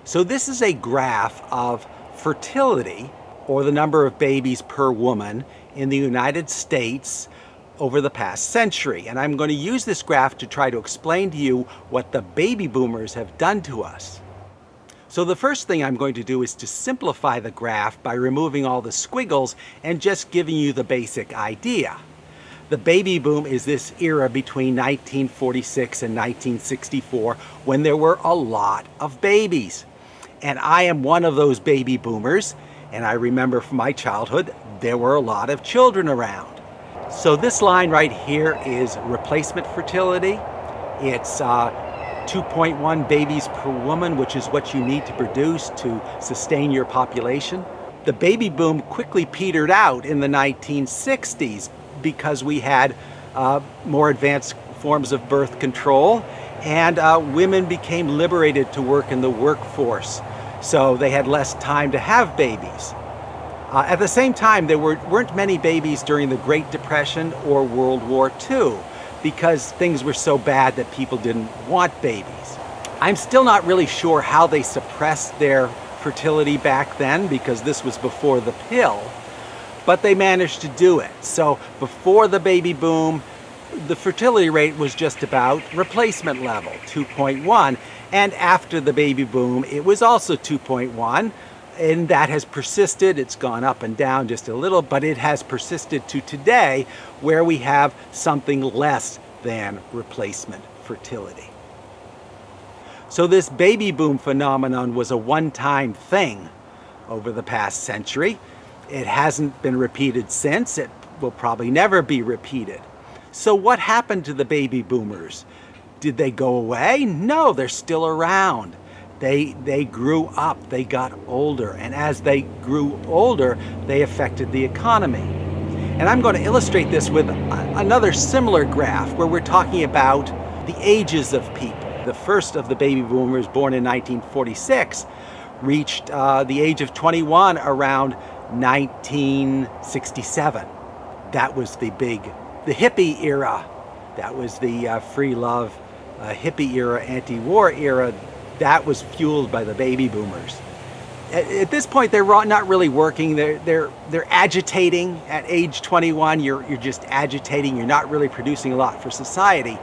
So this is a graph of fertility, or the number of babies per woman in the United States over the past century. And I'm going to use this graph to try to explain to you what the baby boomers have done to us. So the first thing I'm going to do is to simplify the graph by removing all the squiggles and just giving you the basic idea. The baby boom is this era between 1946 and 1964 when there were a lot of babies. And I am one of those baby boomers, and I remember from my childhood there were a lot of children around. So this line right here is replacement fertility. It's 2.1 babies per woman, which is what you need to produce to sustain your population. The baby boom quickly petered out in the 1960s because we had more advanced forms of birth control, and women became liberated to work in the workforce. So they had less time to have babies. At the same time, there weren't many babies during the Great Depression or World War II because things were so bad that people didn't want babies. I'm still not really sure how they suppressed their fertility back then because this was before the pill, but they managed to do it. So before the baby boom, the fertility rate was just about replacement level, 2.1. And after the baby boom, it was also 2.1. And that has persisted. It's gone up and down just a little, but it has persisted to today where we have something less than replacement fertility. So this baby boom phenomenon was a one-time thing over the past century. It hasn't been repeated since. It will probably never be repeated. So what happened to the baby boomers? Did they go away? No, they're still around. They grew up, they got older, and as they grew older, they affected the economy. And I'm going to illustrate this with another similar graph where we're talking about the ages of people. The first of the baby boomers, born in 1946, reached the age of 21 around 1967. That was the hippie era. That was the free love hippie era, anti-war era. That was fueled by the baby boomers. At this point, they're not really working. They're agitating at age 21. You're just agitating. You're not really producing a lot for society.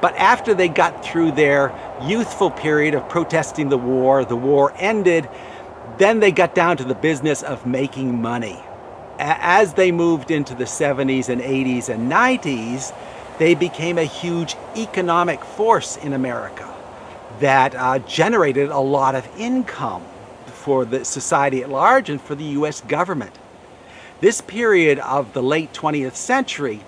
But after they got through their youthful period of protesting the war ended, then they got down to the business of making money. As they moved into the 70s and 80s and 90s, they became a huge economic force in America that generated a lot of income for the society at large and for the U.S. government. This period of the late 20th century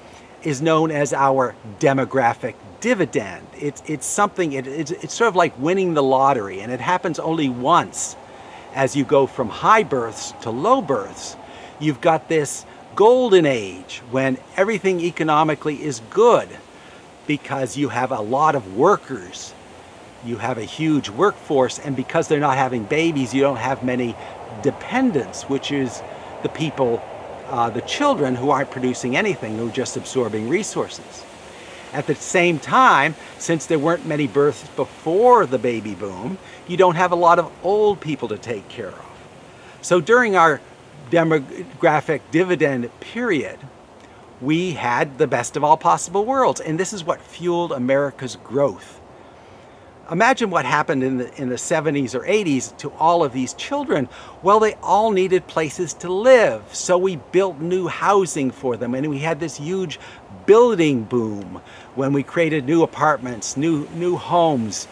is known as our demographic dividend. It's sort of like winning the lottery, and it happens only once. As you go from high births to low births, you've got this golden age when everything economically is good because you have a lot of workers. You have a huge workforce, and because they're not having babies, you don't have many dependents, which is the people, the children who aren't producing anything, who are just absorbing resources. At the same time, since there weren't many births before the baby boom, you don't have a lot of old people to take care of. So during our demographic dividend period, we had the best of all possible worlds, and this is what fueled America's growth. Imagine what happened in the 70s or 80s to all of these children. Well, they all needed places to live, so we built new housing for them, and we had this huge building boom when we created new apartments, new homes,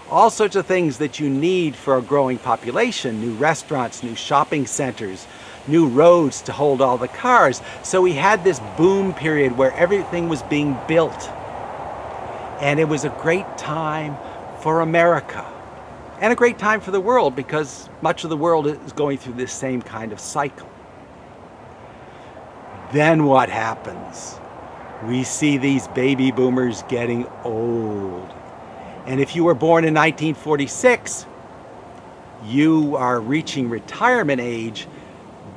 all sorts of things that you need for a growing population, new restaurants, new shopping centers, new roads to hold all the cars. So we had this boom period where everything was being built, and it was a great time for America, and a great time for the world because much of the world is going through this same kind of cycle. Then what happens? We see these baby boomers getting old. And if you were born in 1946, you are reaching retirement age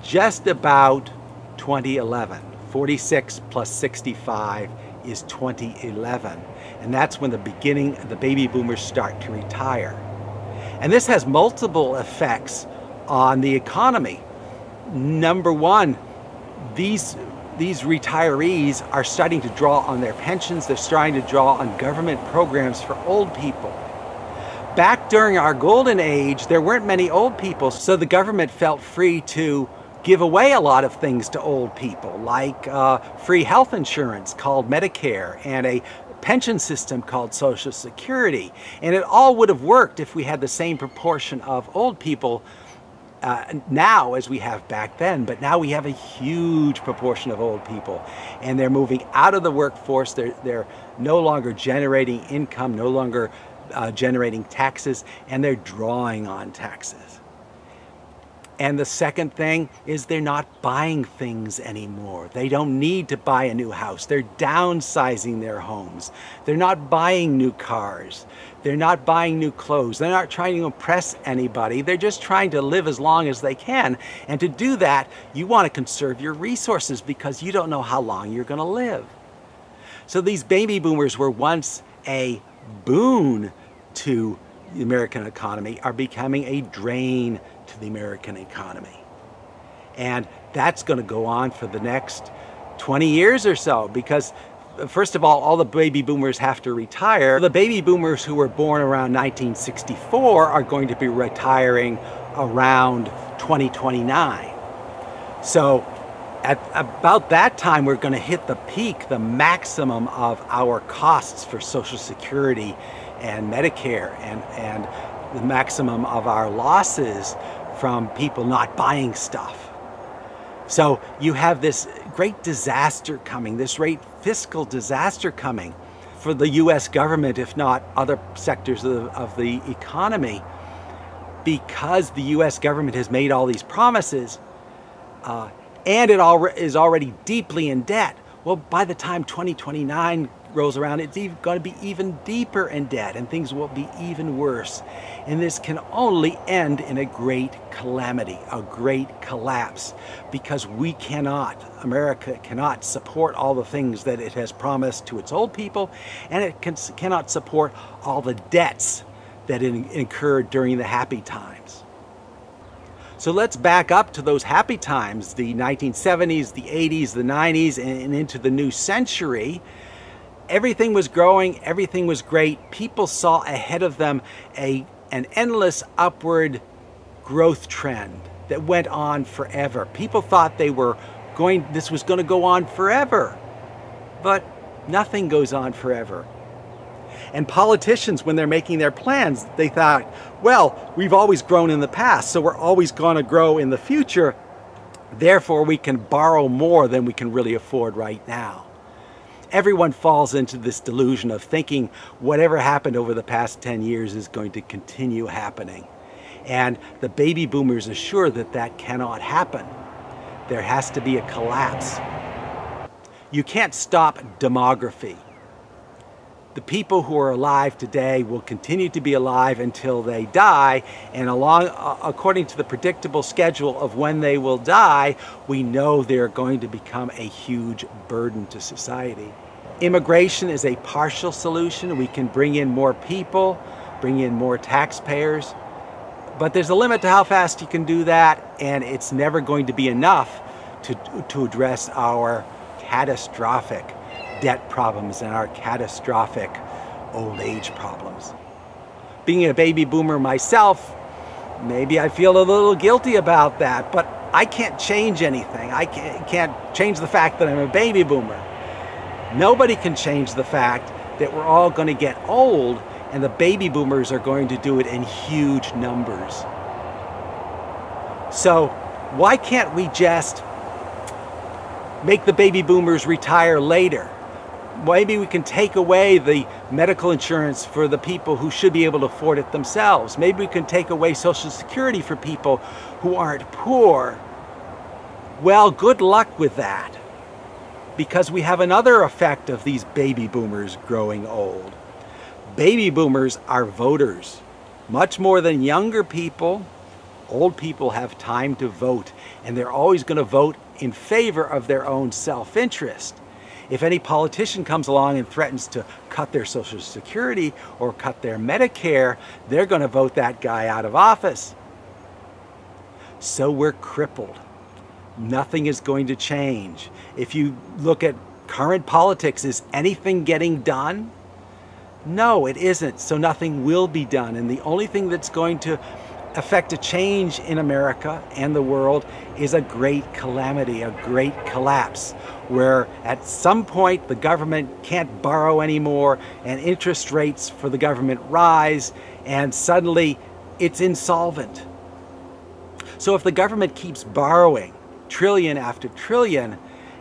just about 2011. 46 plus 65 is 2011. And that's when the baby boomers start to retire. And this has multiple effects on the economy. Number one, these retirees are starting to draw on their pensions. They're starting to draw on government programs for old people. Back during our golden age, there weren't many old people, so the government felt free to give away a lot of things to old people, like free health insurance called Medicare and a pension system called Social Security. And it all would have worked if we had the same proportion of old people now as we have back then, but now we have a huge proportion of old people, and they're moving out of the workforce. They're no longer generating income, no longer generating taxes, and they're drawing on taxes. And the second thing is they're not buying things anymore. They don't need to buy a new house. They're downsizing their homes. They're not buying new cars. They're not buying new clothes. They're not trying to impress anybody. They're just trying to live as long as they can. And to do that, you want to conserve your resources because you don't know how long you're going to live. So these baby boomers were once a boon to the American economy, are becoming a drain to the American economy. And that's going to go on for the next 20 years or so, because first of all the baby boomers have to retire. The baby boomers who were born around 1964 are going to be retiring around 2029. So at about that time, we're going to hit the peak, the maximum of our costs for Social Security and Medicare, and the maximum of our losses from people not buying stuff. So you have this great disaster coming, this great fiscal disaster coming for the US government, if not other sectors of the economy, because the US government has made all these promises and it is already deeply in debt. Well, by the time 2029 rolls around, it's going to be even deeper in debt, and things will be even worse. And this can only end in a great calamity, a great collapse, because America cannot support all the things that it has promised to its old people, and it cannot support all the debts that it incurred during the happy times. So let's back up to those happy times, the 1970s, the 80s, the 90s, and into the new century. Everything was growing, everything was great. People saw ahead of them an endless upward growth trend that went on forever. People thought this was going to go on forever, but nothing goes on forever. And politicians, when they're making their plans, they thought, well, we've always grown in the past, so we're always going to grow in the future. Therefore, we can borrow more than we can really afford right now. Everyone falls into this delusion of thinking whatever happened over the past 10 years is going to continue happening. And the baby boomers assure that that cannot happen. There has to be a collapse. You can't stop demography. The people who are alive today will continue to be alive until they die, and according to the predictable schedule of when they will die, we know they're going to become a huge burden to society. Immigration is a partial solution. We can bring in more people, bring in more taxpayers, but there's a limit to how fast you can do that, and it's never going to be enough to address our catastrophic debt problems and our catastrophic old age problems. Being a baby boomer myself, maybe I feel a little guilty about that, but I can't change anything. I can't change the fact that I'm a baby boomer. Nobody can change the fact that we're all going to get old, and the baby boomers are going to do it in huge numbers. So why can't we just make the baby boomers retire later? Maybe we can take away the medical insurance for the people who should be able to afford it themselves. Maybe we can take away Social Security for people who aren't poor. Well, good luck with that, because we have another effect of these baby boomers growing old. Baby boomers are voters. Much more than younger people, old people have time to vote, and they're always going to vote in favor of their own self-interest. If any politician comes along and threatens to cut their Social Security or cut their Medicare, they're going to vote that guy out of office. So we're crippled. Nothing is going to change. If you look at current politics, is anything getting done? No, it isn't. So nothing will be done. And the only thing that's going to affect a change in America and the world is a great calamity, a great collapse, where at some point the government can't borrow anymore and interest rates for the government rise and suddenly it's insolvent. So if the government keeps borrowing trillion after trillion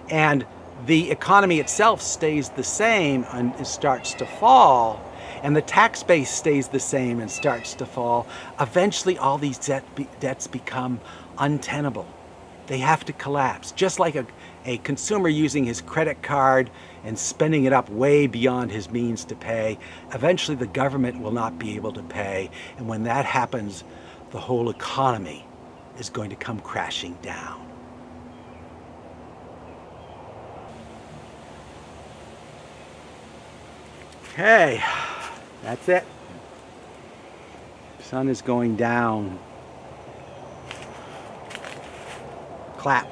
and the economy itself stays the same and it starts to fall, and the tax base stays the same and starts to fall, eventually all these debts become untenable. They have to collapse. Just like a consumer using his credit card and spending it up way beyond his means to pay, eventually the government will not be able to pay. And when that happens, the whole economy is going to come crashing down. Okay. That's it. Sun is going down. Clap.